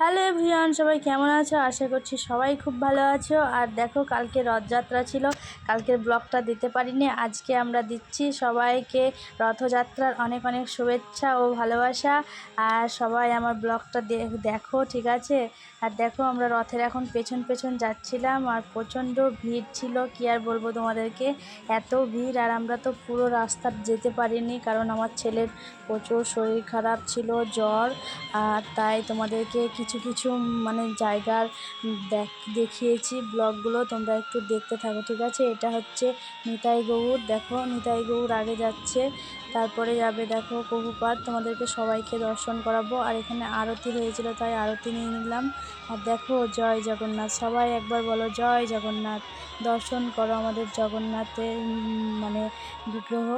Hello everyone, সবাই কেমন আছো? আশা করছি সবাই খুব ভালো আছো। আর দেখো, কালকে রথযাত্রা ছিল, কালকের ব্লগটা দিতে পারিনি, আজকে আমরা দিচ্ছি। সবাইকে রথযাত্রার অনেক অনেক শুভেচ্ছা ও ভালোবাসা। আর সবাই আমার ব্লগটা দেখো, ঠিক আছে? আর দেখো, আমরা রথের এখন পেছন পেছন যাচ্ছিলাম, আর প্রচণ্ড ভিড় ছিল, কি আর বলবো তোমাদেরকে, এত ভিড়। আর আমরা তো পুরো রাস্তা যেতে পারিনি, কারণ আমার ছেলের প্রচুর শরীর খারাপ ছিল, জ্বর। আর তাই তোমাদেরকে কিছু কিছু মানে জায়গার দেখিয়েছি। ব্লগগুলো তোমরা একটু দেখতে থাকো, ঠিক আছে? এটা হচ্ছে নিতাই গৌড়, দেখো নিতাই গৌড় আগে যাচ্ছে, তারপরে যাবে দেখো প্রভুপাদ। তোমাদেরকে সবাইকে দর্শন করাবো। আর এখানে আরতি হয়েছিল, তাই আরতি নিয়ে নিলাম। আর দেখো, জয় জগন্নাথ, সবাই একবার বলো জয় জগন্নাথ। দর্শন করো আমাদের জগন্নাথের মানে বিগ্রহ।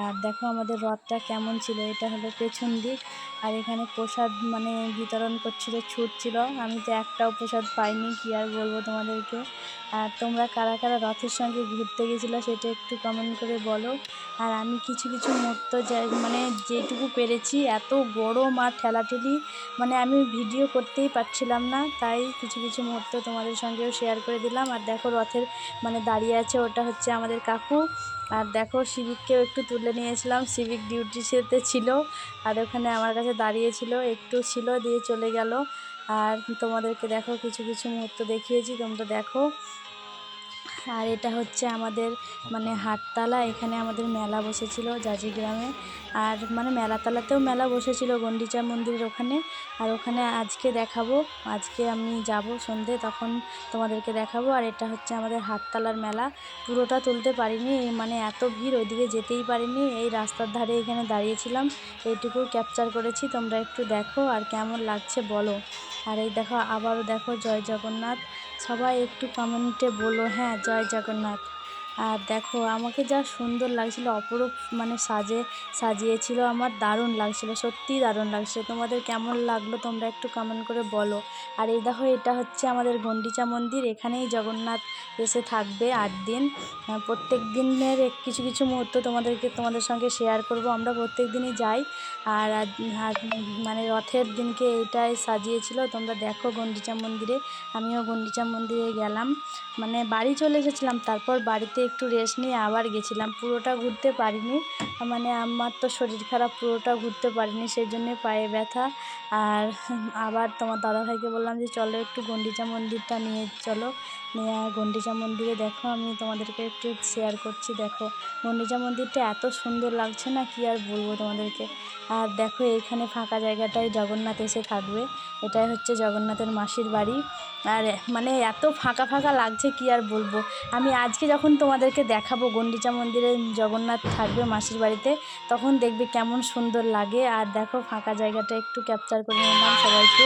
আর দেখো আমাদের রথটা কেমন ছিল, এটা হলো পেছন দিক। আর এখানে প্রসাদ মানে বিতরণ করছিল, ছুটছিল, আমি তো একটাও প্রসাদ পাইনি, কি আর বলবো তোমাদেরকে। আর তোমরা কারা কারা রথের সঙ্গে ঘুরতে গেছিলো সেটা একটু কমেন্ট করে বলো। আর আমি কিছু কিছু মুহূর্ত মানে যেটুকু পেরেছি, এত গরম আর ঠেলাঠেলি, মানে আমি ভিডিও করতেই পারছিলাম না, তাই কিছু কিছু মুহূর্ত তোমাদের সঙ্গেও শেয়ার করে দিলাম। আর দেখো রথের মানে দাঁড়িয়ে আছে, ওটা হচ্ছে আমাদের কাকু। আর দেখো সিভিককেও একটু তুলে নিয়েছিলাম, সিভিক ডিউটিতে ছিল, আর ওখানে আমার কাছে দাঁড়িয়েছিল, একটু ছিল, দিয়ে চলে গেল। আর তোমাদেরকে দেখো কিছু কিছু মুহূর্ত দেখিয়েছি, তোমরা দেখো। আর এটা হচ্ছে আমাদের মানে হাটতলা, এখানে আমাদের মেলা বসেছিল জাজিগ্রামে। আর মানে মেলাতলাতেও মেলা বসেছিল গন্ডিচা মন্দিরের ওখানে। আর ওখানে আজকে দেখাবো, আজকে আমি যাব সন্ধে, তখন তোমাদেরকে দেখাবো। আর এটা হচ্ছে আমাদের হাটতলার মেলা, পুরোটা তুলতে পারিনি, মানে এত ভিড়, ওইদিকে যেতেই পারিনি, এই রাস্তার ধারে এখানে দাঁড়িয়েছিলাম, এইটুকু ক্যাপচার করেছি। তোমরা একটু দেখো আর কেমন লাগছে বলো। আর এই দেখো, আবারও দেখো জয় জগন্নাথ, সবাই একটু কমেন্টে বলো হ্যাঁ জয় জগন্নাথ। আর দেখো আমাকে যা সুন্দর লাগছিল, অপরূপ মানে সাজিয়েছিল, আমার দারুণ লাগছিল, সত্যিই দারুণ লাগছিল। তোমাদের কেমন লাগলো তোমরা একটু কমেন্ট করে বলো। আর এই দেখো, এটা হচ্ছে আমাদের গন্ডিচা মন্দির, এখানেই জগন্নাথ এসে থাকবে 8 দিন। প্রত্যেক দিনের কিছু কিছু মুহূর্ত তোমাদের সঙ্গে শেয়ার করব, আমরা প্রত্যেক দিনই যাই। আর মানে রথের দিনকে এটাই সাজিয়েছিল, তোমরা দেখো গন্ডিচা মন্দিরে। আমিও গন্ডিচা মন্দিরে গেলাম, মানে বাড়ি চলে এসেছিলাম, তারপর বাড়িতে একটু রেস্ট নিয়ে আবার গেছিলাম, পুরোটা ঘুরতে পারিনি, মানে আমার তো শরীর খারাপ, পুরোটা ঘুরতে পারিনি, সেই জন্যে পায়ে ব্যথা। আর আবার তোমার দাদাভাইকে বললাম যে চলো একটু গন্ডিচা মন্দিরটা নিয়ে চলো, নিয়ে গন্ডিচা মন্দিরে দেখো আমি তোমাদেরকে একটু শেয়ার করছি। দেখো গন্ডিচা মন্দিরটা এত সুন্দর লাগছে না, কি আর বলবো তোমাদেরকে। আর দেখো এইখানে ফাঁকা জায়গাটায় জগন্নাথ এসে থাকবে, এটাই হচ্ছে জগন্নাথের মাসির বাড়ি। আর মানে এত ফাঁকা ফাঁকা লাগছে, কি আর বলবো। আমি আজকে যখন তোমাদেরকে দেখাবো গন্ডিচা মন্দিরে জগন্নাথ থাকবে মাসির বাড়িতে, তখন দেখবে কেমন সুন্দর লাগে। আর দেখো ফাঁকা জায়গাটা একটু ক্যাপচার করে নিলাম সবাইকে।